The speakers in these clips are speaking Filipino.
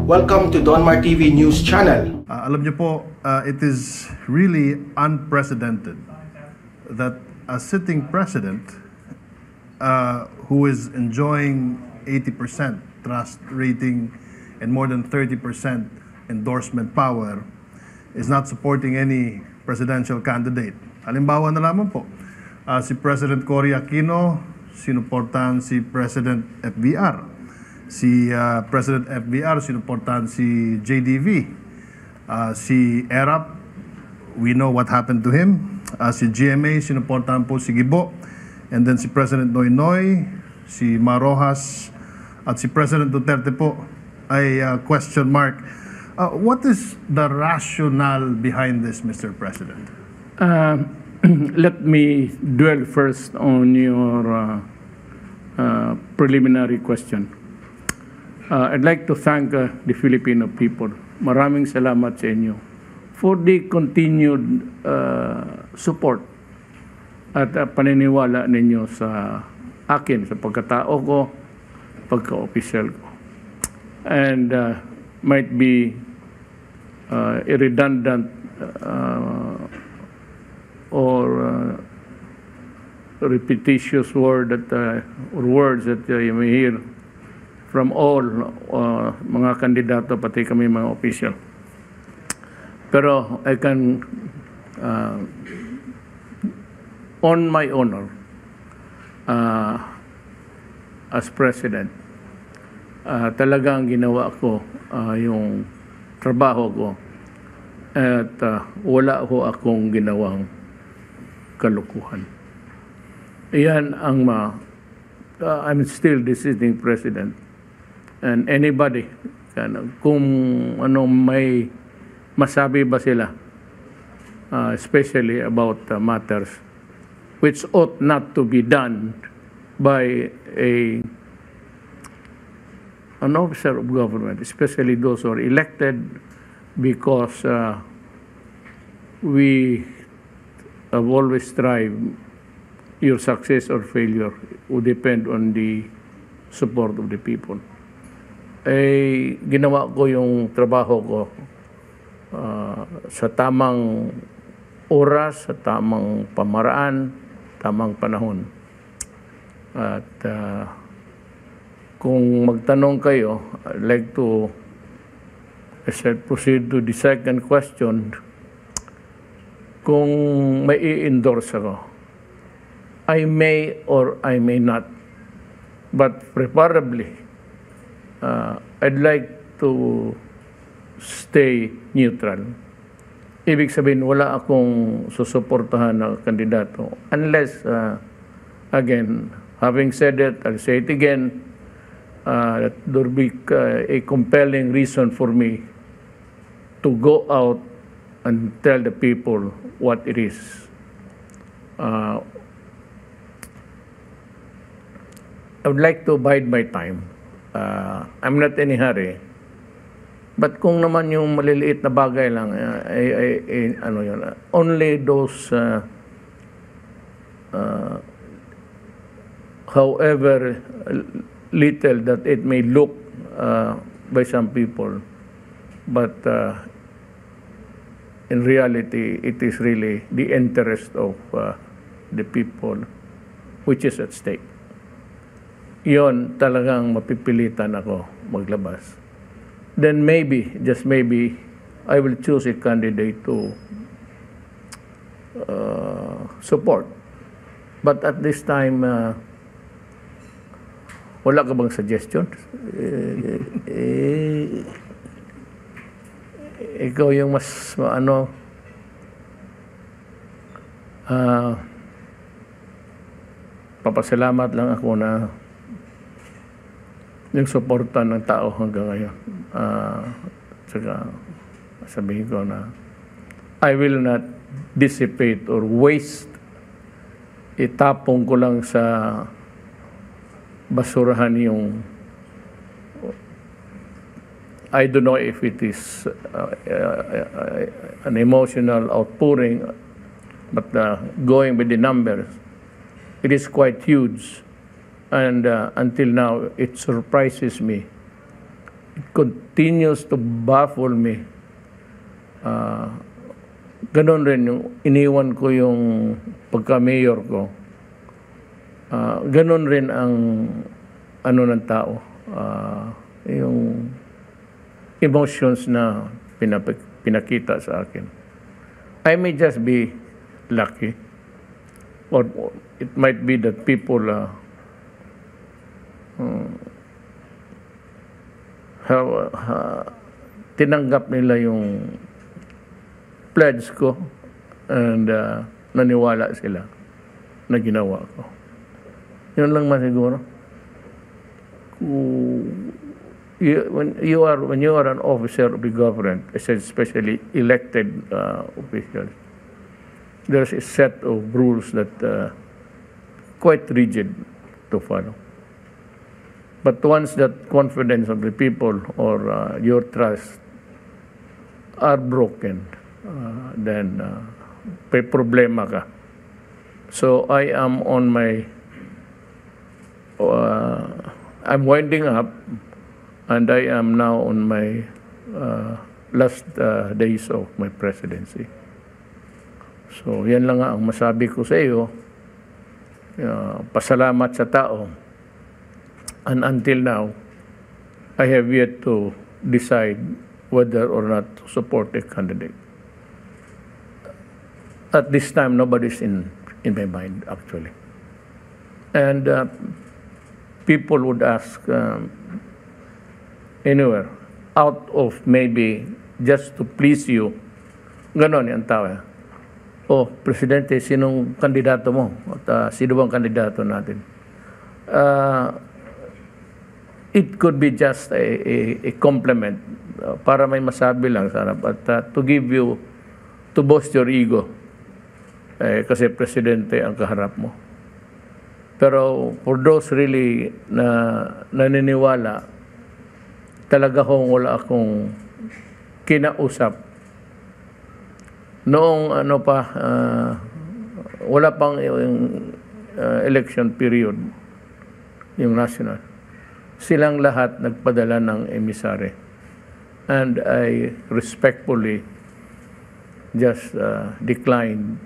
Welcome to Donmar TV News Channel. Alam niyo po, it is really unprecedented that a sitting president who is enjoying 80% trust rating and more than 30% endorsement power is not supporting any presidential candidate. Halimbawa na lamang po, si President Cory Aquino, sinuportahan si President FVR. Si President FVR, sinuportahan si JDV. Si ERAP, we know what happened to him. Si GMA, sinuportahan po si Gibo. And then si President Noynoy, si Marojas, at si President Duterte po ay question mark. What is the rationale behind this, Mr. President? Let me dwell first on your preliminary question. I'd like to thank the Filipino people. Maraming salamat sa inyo for the continued support at paniniwala ninyo sa akin, sa pagkatao ko, pagka-official ko. And might be a redundant or repetitious word that or words that you may hear from all mga kandidato, pati kami mga official. Pero I can on my honor as president, talagang ginawa ko yung trabaho ko at wala ho akong ginawang kalukuhan. Iyan ang I'm still the sitting president, and anybody kung ano may masabi ba sila especially about matters which ought not to be done by an officer of government, especially those who are elected, because we have always strived. Your success or failure will depend on the support of the people. Ginawa ko yung trabaho ko sa tamang oras, sa tamang pamaraan, tamang panahon. At kung magtanong kayo, I'd like to proceed to the second question. Kung may i-endorse ako, I may or I may not, but preferably, I'd like to stay neutral. Ibig sabihin, wala akong susuportahan na kandidato unless, again, having said it, I'll say it again, that there be a compelling reason for me to go out and tell the people what it is. I would like to bide my time. I'm not in a hurry. But kung naman yung maliliit na bagay lang, ano yun, only those, however little that it may look by some people, but in reality, it is really the interest of the people which is at stake. Yon talagang mapipilitan ako maglabas. Then maybe, just maybe, I will choose a candidate to support. But at this time, wala ka bang suggestion? Ikaw yung mas papasalamat lang ako na yung suporta ng tao hanggang ngayon. Saka sabihin ko na I will not dissipate or waste. Itapong ko lang sa basurahan yung I don't know if it is an emotional outpouring, but going with the numbers, it is quite huge. And until now, it surprises me it continues to baffle me. Ganon rin yung iniwan ko yung pagka-mayor ko. Ganon rin ang ano ng tao. Yung emotions na pinakita sa akin. I may just be lucky, or it might be that people tinanggap nila yung pledge ko and naniwala sila na ginawa ko. Yun lang man siguro. When you are an officer of the government, especially elected officials, there's a set of rules that quite rigid to follow. But once that confidence of the people or your trust are broken, then may problema ka. So I am on my, I'm winding up, and I am now on my last days of my presidency. So yan lang nga ang masabi ko sa iyo. Pasalamat sa tao. And until now, I have yet to decide whether or not to support a candidate. At this time, nobody's in my mind, actually. And people would ask anywhere, out of maybe just to please you, ganon yung tao. Oh, Presidente, sinong kandidato mo? At sino bang kandidato natin? It could be just a compliment para may masabi lang sana. But to give you, to boost your ego, kasi Presidente ang kaharap mo. Pero for those really na naniniwala, talaga wala akong kinausap. Noong wala pang election period, yung national, silang lahat nagpadala ng emisary. And I respectfully just declined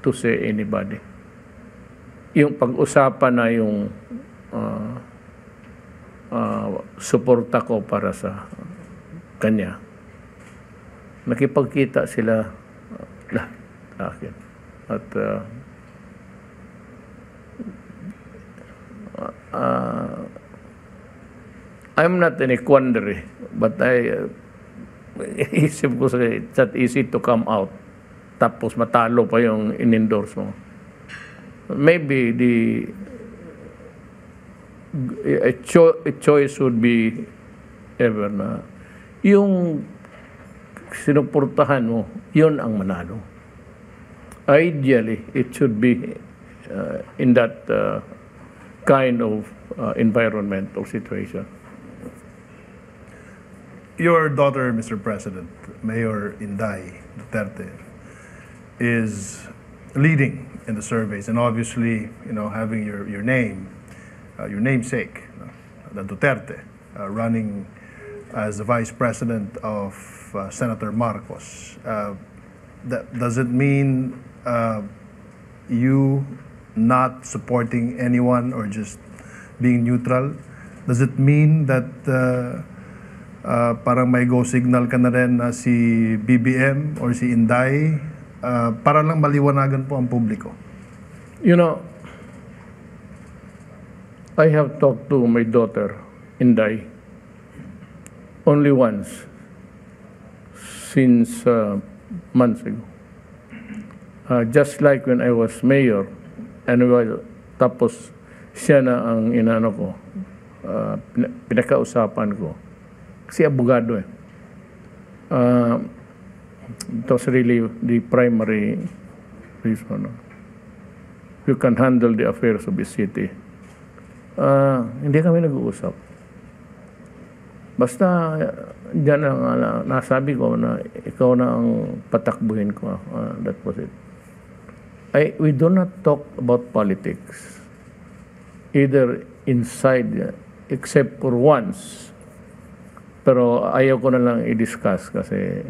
to say anybody. Yung pag-usapan na yung suporta ko para sa kanya, nakipagkita sila lahat sa akin. At I'm not in a quandary, but isip ko it's not easy to come out tapos matalo pa yung in-endorse mo. Maybe a choice would be ever na yung sinuportahan mo, yun ang manalo. Ideally, it should be in that kind of environment or situation. Your daughter, Mr. President, Mayor Inday Duterte, is leading in the surveys, and obviously, having your name, your namesake, the Duterte, running as the Vice President of Senator Marcos. Does it mean you not supporting anyone or just being neutral? Does it mean that parang may go signal ka na rin na si BBM or si Inday para lang maliwanagan po ang publiko? I have talked to my daughter, Inday, only once since months ago. Just like when I was mayor, and tapos siya na ang inano ko, pinakausapan ko. Kasi abogado eh. It was really the primary reason. You can handle the affairs of the city. Hindi kami nag-uusap. Basta dyan ang nasabi ko na ikaw na ang patakbuhin ko. That was it. We do not talk about politics, either inside, except for once Pero ayaw ko na lang i-discuss kasi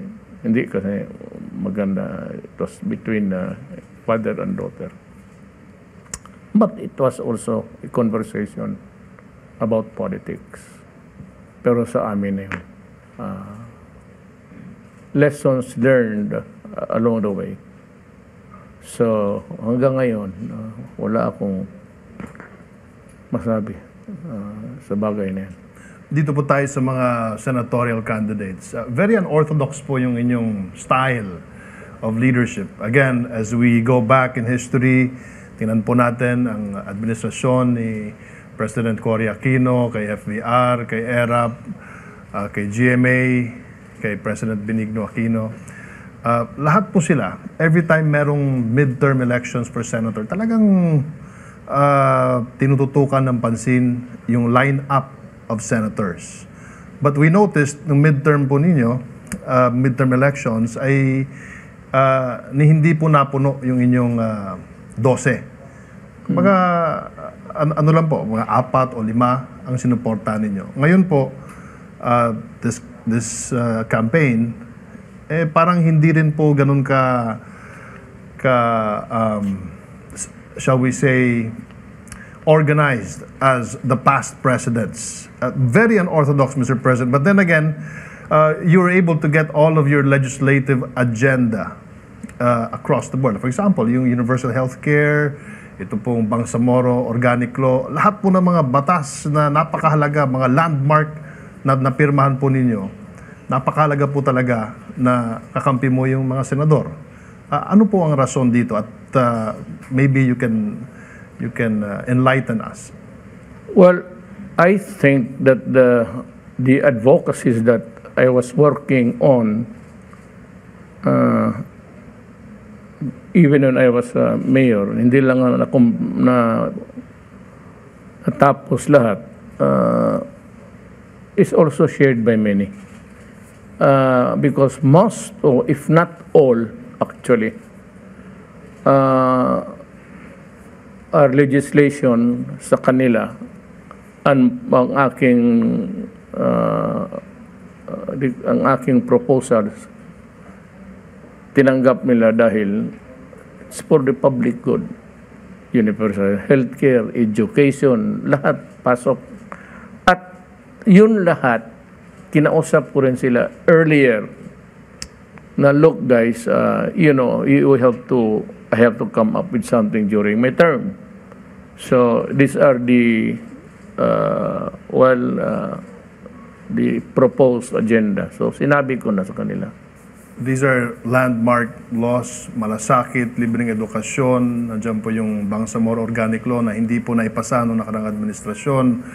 maganda. It was between father and daughter. But it was also a conversation about politics. Pero sa amin na yun. Lessons learned along the way. So, hanggang ngayon, wala akong masabi sa bagay na yan. Dito po tayo sa mga senatorial candidates. Very unorthodox po yung inyong style of leadership. Again, as we go back in history, tingnan po natin ang administrasyon ni President Cory Aquino, kay FVR, kay ERAP, kay GMA, kay President Benigno Aquino. Lahat po sila, every time merong midterm elections for senator, talagang tinututukan ng pansin yung line-up of senators. But we noticed, nung midterm po ninyo, midterm elections, ay hindi po napuno yung inyong 12. Mga, ano lang po, mga 4 o 5 ang sinuportahan ninyo. Ngayon po, this campaign, parang hindi rin po ganun shall we say, organized as the past presidents. Very unorthodox, Mr. President. But then again, you were able to get all of your legislative agenda across the board. For example, yung universal healthcare, ito pong Bangsamoro Organic Law, lahat po ng mga batas na napakahalaga, mga landmark na napirmahan po ninyo, napakahalaga po talaga na kakampi mo yung mga senador. Ano po ang rason dito? At maybe you can enlighten us. Well, I think that the advocacies that I was working on, even when I was mayor, hindi lang natapos lahat, is also shared by many. Because most, or if not all, actually, our legislation sa kanila, ang aking proposals, tinanggap nila dahil it's for the public good. Universal healthcare, education, lahat pasok. At yun lahat, kinausap ko rin sila earlier na look guys, you I have to come up with something during my term. So these are the the proposed agenda. So sinabi ko na sa kanila. These are landmark laws, malasakit, libreng edukasyon, nandiyan po yung Bangsamoro Organic Law na hindi po naipasa noong nakarang administrasyon,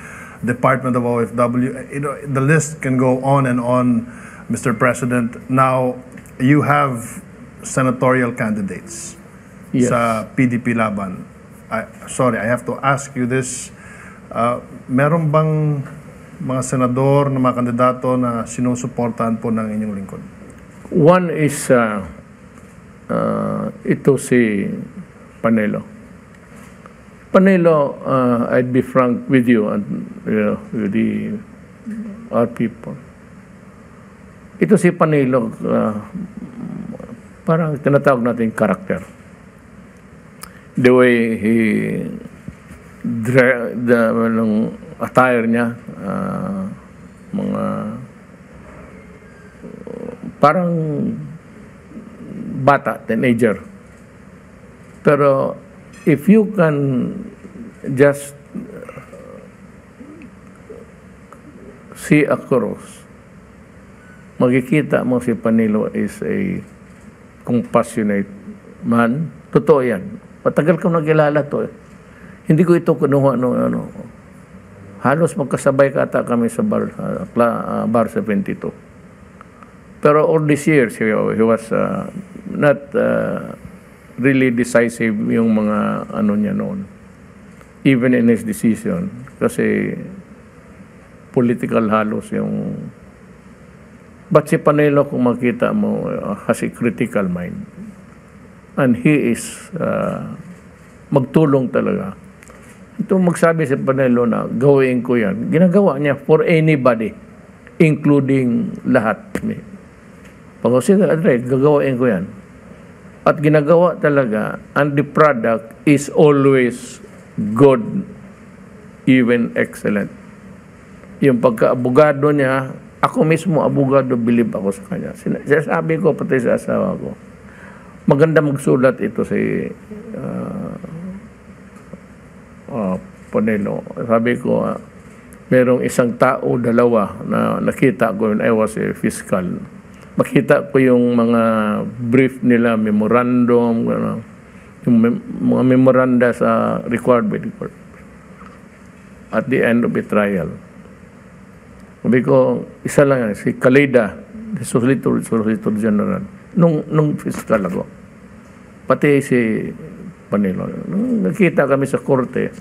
Department of OFW, the list can go on and on, Mr. President. Now, you have senatorial candidates. Yes. Sa PDP laban. Sorry, I have to ask you this. Meron bang mga senador na mga kandidato na sinusuportahan po ng inyong lingkod? One is ito si Panelo. Panelo, I'd be frank with you and with our people. Ito si Panelo, parang tinatawag natin character. The way he attire niya, mga parang bata, teenager. Pero if you can just see across, makikita mo si Panelo is a compassionate man. Totoo yan. Matagal kong nakilala to. Hindi ko ito kinuha halos magkasabay kata kami sa bar 72. Pero all these years, he was not really decisive yung mga niya noon. Even in his decision. Kasi political halos yung... But si Panelo, kung makita mo, has a critical mind. And he is magtulong talaga. Ito magsabi si Panelo na gawin ko yan. Ginagawa niya for anybody. including lahat. Pag sige, Andre, gagawain ko yan. At ginagawa talaga, and the product is always good, even excellent. Yung pagka-abogado niya, ako mismo abogado, believe ako sa kanya. Sinasabi ko, pati sa asawa ko, maganda magsulat ito si Panelo. Sabi ko, merong isang tao, dalawa, na nakita ko when I was a fiscal. Makita ko yung mga brief nila, memorandum, yung mga memoranda sa required by the court at the end of the trial. Sabi ko, isa lang yan, si Calida, the Solicitor General, nung fiscal ako. Pati si Panelo. Nung nakita kami sa korte,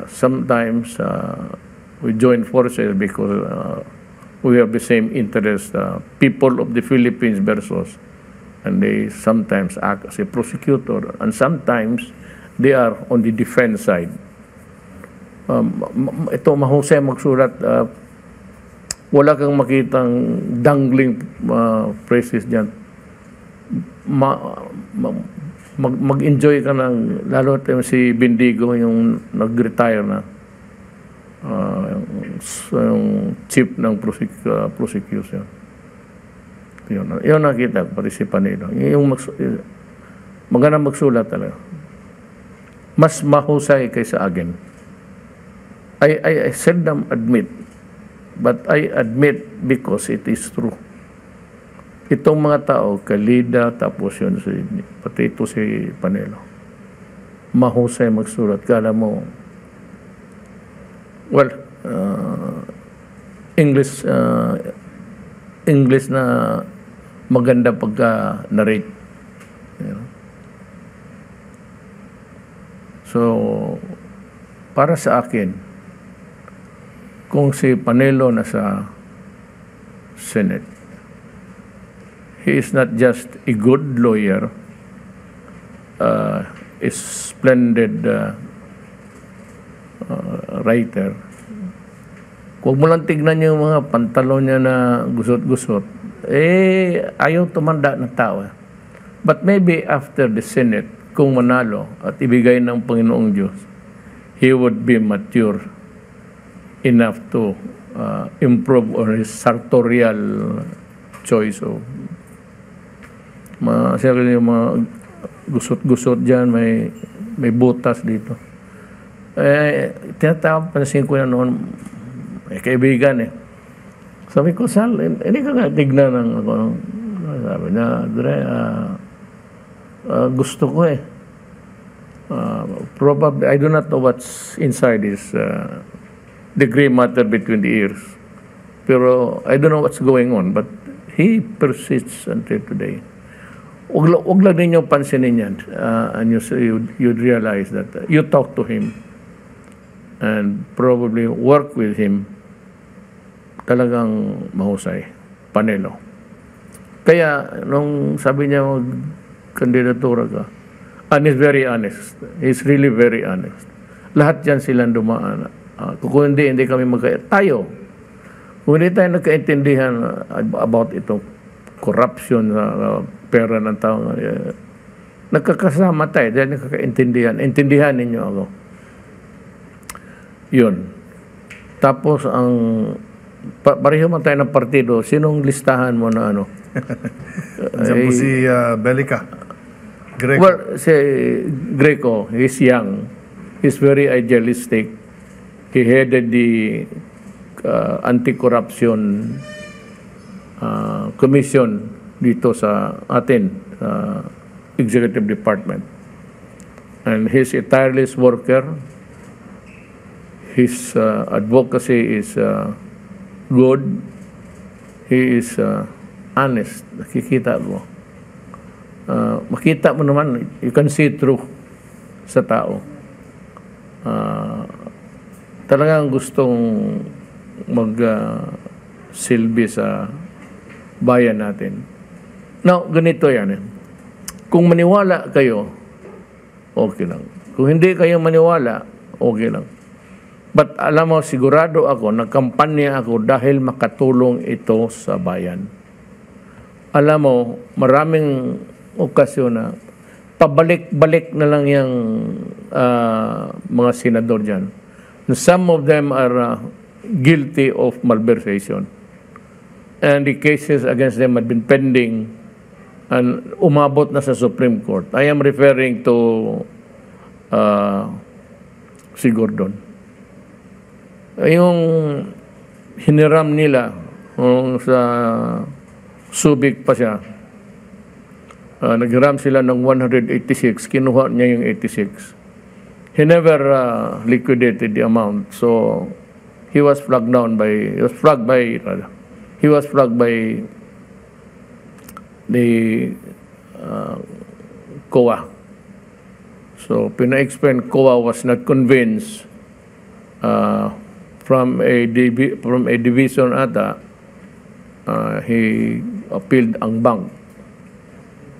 sometimes we join forces because we have the same interest, people of the Philippines versus, and they sometimes act as a prosecutor, and sometimes they are on the defense side. Ito, mahusay magsulat, wala kang makitang dangling phrases dyan. Mag-enjoy ka ng, lalo si Bindigo, yung nag-retire na, yung chief ng prosecution. Yun nakita ko, pati si Panelo. Yung maganda magsulat talaga. Mas mahusay kaysa akin. I seldom admit, but I admit because it is true. Itong mga tao, Calida, tapos yun, pati ito si Panelo, mahusay magsulat. Kala mo, well, English na maganda pagka-narrate. You know? So, para sa akin, kung si Panelo nasa Senate, he is not just a good lawyer, a splendid writer. Huwag mo lang tignan yung mga pantalon niya na gusot-gusot. Ayaw tumanda ng tao. But maybe after the Senate, kung manalo at ibigay ng Panginoong Diyos, he would be mature enough to improve on his sartorial choice of yung mga gusot-gusot dyan, may butas dito. Tinatawag, pansin ko yan noon, kaibigan Sabi ko, Sal, hindi ka nga tignan ng ako. Sabi niya, Dre, gusto ko probably, I do not know what's inside his the gray matter between the ears. Pero I don't know what's going on, but he persists until today. Huwag lang ninyo pansinin yan. And you'd realize that you talk to him and probably work with him, talagang mahusay. Panelo. Kaya, nung sabi niya kandidatura ka, and he's very honest. He's really very honest. Lahat yan silang dumaan. Kung hindi kami tayo. Kung hindi tayo nagkaintindihan about itong corruption sa pera ng tao, nagkakasama tayo dahil nagkakaintindihan. Intindihan ninyo ako. Yun. Tapos pareho man tayo ng partido, sinong listahan mo na ano? Diyan po si Belica. Greco. Well, si Greco, he's young. He's very idealistic. He headed the anti-corruption commission dito sa atin, executive department. And he's a tireless worker. His advocacy is good. He is honest. Nakikita mo. Makita mo naman, you can see through sa tao. Talagang gustong mag-silbi sa bayan natin. Now, ganito yan. Kung maniwala kayo, okay lang. Kung hindi kayo maniwala, okay lang. But alam mo, sigurado ako, nagkampanya ako dahil makatulong ito sa bayan. Alam mo, maraming okasyon na pabalik-balik na lang yung mga senador dyan. Some of them are guilty of malversation. And the cases against them had been pending and umabot na sa Supreme Court. I am referring to si Gordon. Yung hiniram nila sa Subic pa siya, naghiram sila ng 186, kinuha niya yung 86. He never liquidated the amount, so he was flagged by the COA. So pina-explain COA was not convinced from a division ata, he appealed ang bank.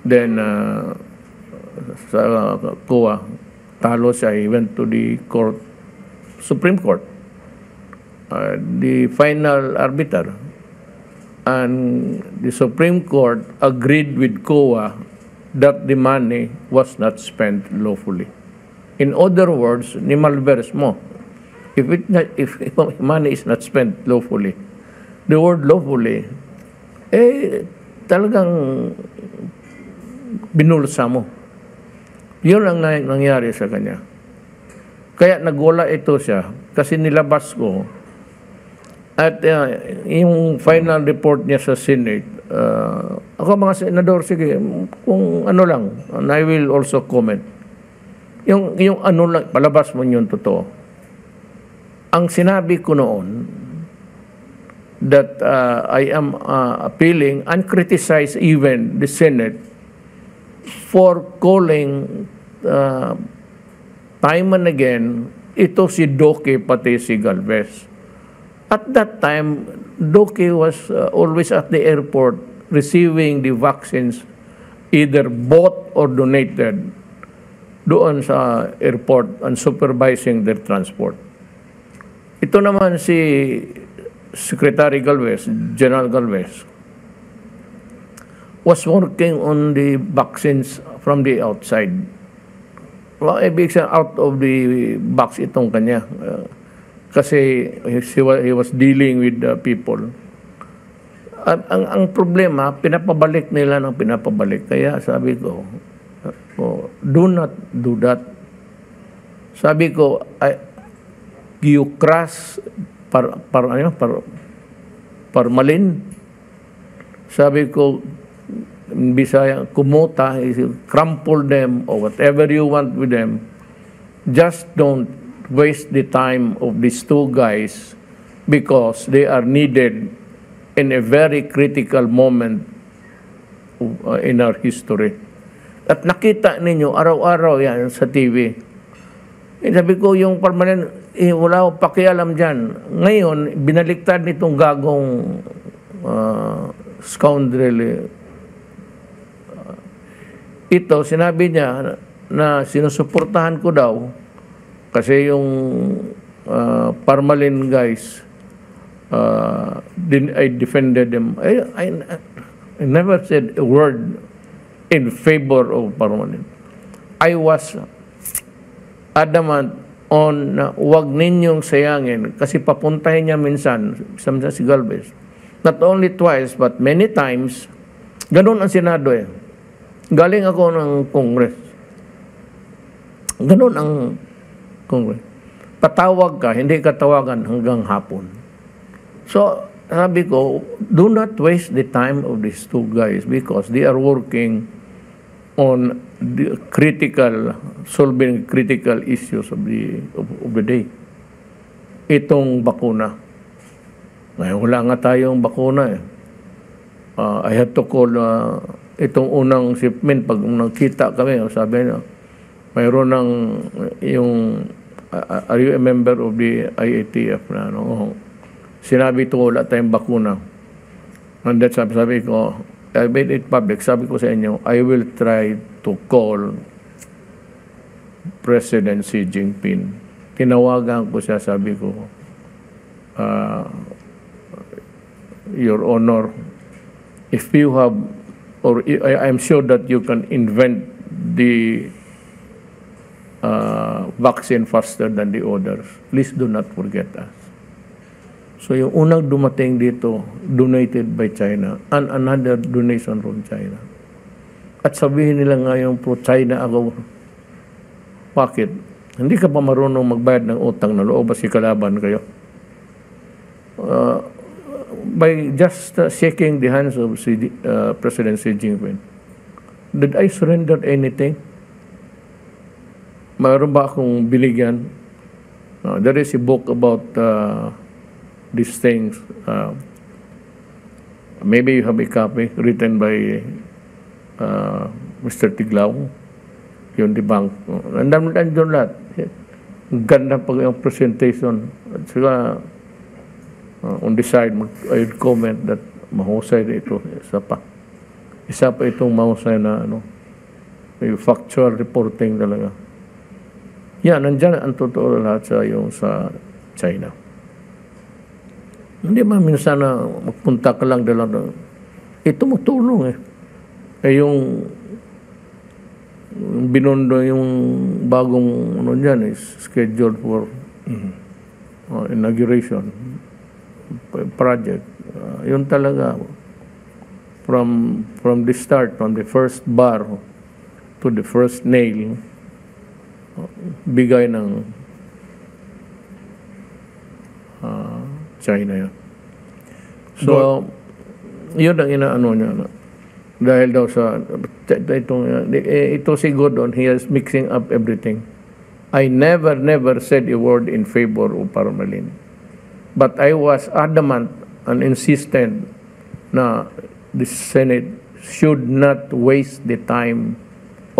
Then sa COA, talo siya, he went to the court, Supreme Court, the final arbiter. And the Supreme Court agreed with COA that the money was not spent lawfully. In other words, ni malverse mo. If money is not spent lawfully, the word lawfully, talagang binulsa mo. Yun ang nangyari sa kanya. Kaya nagwala ito siya kasi nilabas ko at yung final report niya sa Senate, ako mga senador, sige, kung ano lang, and I will also comment. Yung ano lang, palabas mo yung totoo. Ang sinabi ko noon that I am appealing and criticize even the Senate for calling time and again ito si Doke pati si Galvez. At that time, Doke was always at the airport receiving the vaccines either bought or donated doon sa airport and supervising their transport. Ito naman si Secretary Galvez, General Galvez, was working on the vaccines from the outside. Well, ibig sabihin, out of the box itong kanya. Kasi he was dealing with the people. Ang problema, pinapabalik nila ng pinapabalik. Kaya sabi ko, do not do that. Sabi ko, you crush parmalin. Sabi ko, in Bisaya, kumuta, crumple them or whatever you want with them. Just don't waste the time of these two guys because they are needed in a very critical moment in our history. At nakita ninyo, araw-araw yan sa TV. Sabi ko, yung permanent, wala akong pakialam dyan. Ngayon, binaliktad nitong gagong scoundrel. Ito, sinabi niya na sinusuportahan ko daw kasi yung Parmalin guys, I defended them. I never said a word in favor of Parmalin. I was adamant on wag ninyong sayangin kasi papuntahin niya minsan si Galvez. Not only twice but many times. Ganun ang Senado eh. Galing ako ng Congress. Ganun ang Congress. Patawag ka, hindi ka tawagan hanggang hapon. So, sabi ko, do not waste the time of these two guys because they are working on the solving critical issues of the day. Itong bakuna. Ngayon, wala nga tayong bakuna eh. I had to call itong unang shipment, pag nakita kami, sabi niya, mayroon ng are you a member of the IATF na, no? Sinabi ito, wala tayong bakuna. And that's sabi ko, I made it public, sabi ko sa inyo, I will try to call President Xi Jinping tinawagan ko siya, sabi ko, Your Honor, if you have, or I'm sure that you can invent the vaccine faster than the others, please do not forget us. So yung unang dumating dito, donated by China, and another donation from China. At sabihin nila ngayon, pro-China ako. Bakit? Hindi ka pa marunong magbayad ng utang na loob, kasi kalaban kayo. By just shaking the hands of President Xi Jinping, did I surrender anything? Mayroon ba akong binigyan? There is a book about these things. Maybe you have a copy written by Mr. Tiglao, yung di bank. Nandun lahat. Ganda pag yung presentation. At saka, on the side, I would comment that mahusay na ito. Isa pa itong mahusay na may factual reporting talaga. Yan, nandyan ang totoo lahat sa China. Hindi ba minsan na magpunta ka lang dala na ito matulong yung binondo yung bagong dyan is scheduled for inauguration project. Yun talaga from the start, from the first bar to the first nail, bigay ng China yan. So, yun ang inaano niya. Dahil daw sa, ito si Gordon, he is mixing up everything. I never said a word in favor of Parmalin. But I was adamant and insistent na the Senate should not waste the time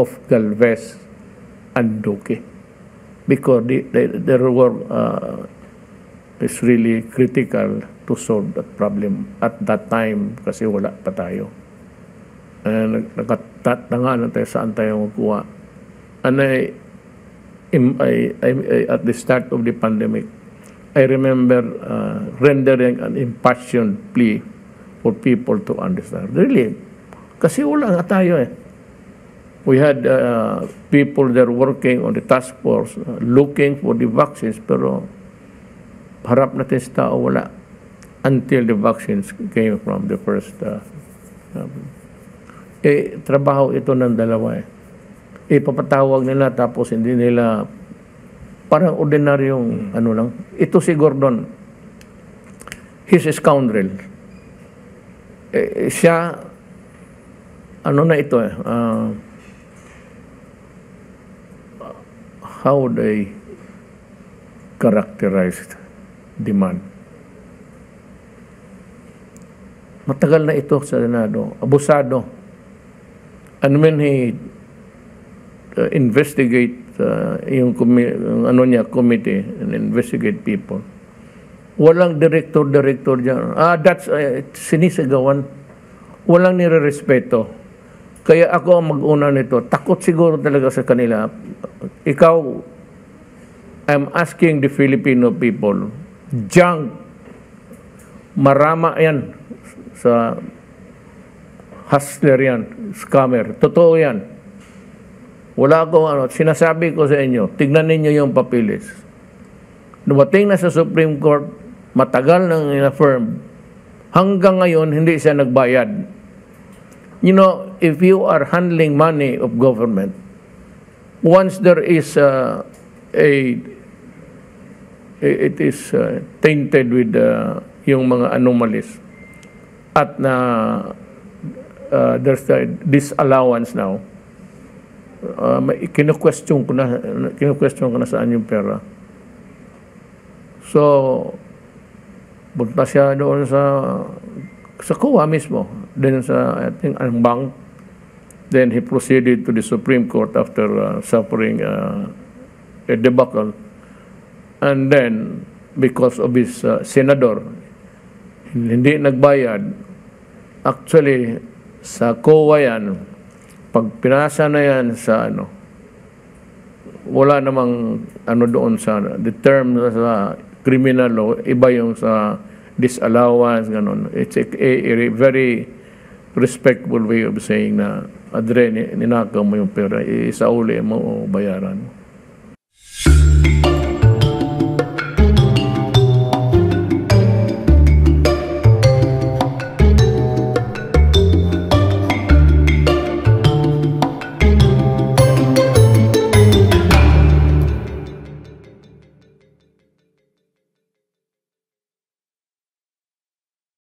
of Galvez and Duque. Because their work is really critical to solve that problem at that time kasi wala pa tayo. Nakatatanga na tayo saan tayo magkuha. And at the start of the pandemic, I remember rendering an impassioned plea for people to understand. Really, kasi wala nga tayo We had people there working on the task force, looking for the vaccines, pero harap natin sa tao, wala. Until the vaccines came from the first. Trabaho ito ng dalawa Ipapatawag nila tapos hindi nila, parang ordinaryong lang. Ito si Gordon, he's a scoundrel. Siya, na ito how would I characterize the man? Matagal na ito sa Senado, abusado. And when he investigate yung committee and investigate people, walang director dyan. That's sinisagawan. Walang nire-respeto. Kaya ako ang mag-una nito. Takot siguro talaga sa kanila. Ikaw, I'm asking the Filipino people, junk, marama yan sa hustler yan, scammer. Totoo yan. Wala akong sinasabi ko sa inyo, tignan ninyo yung papilis. Dumating na sa Supreme Court, matagal nang in-affirm. Hanggang ngayon, hindi siya nagbayad. You know, if you are handling money of government, once there is it is tainted with yung mga anomalies at there's disallowance now, kinu-question ko na saan yung pera. So, punta siya doon sa COA mismo, then sa, I think, ang bank. Then he proceeded to the Supreme Court after suffering a debacle. And then, because of his senador, hindi nagbayad. Actually, sa COA yan, pag pinasa na yan sa wala namang ano doon sa the term sa criminal law, iba yung sa disallowance, ganun. It's a very respectful way of saying na, Adre, ninakaw mo yung pera, isauli mo o bayaran mo.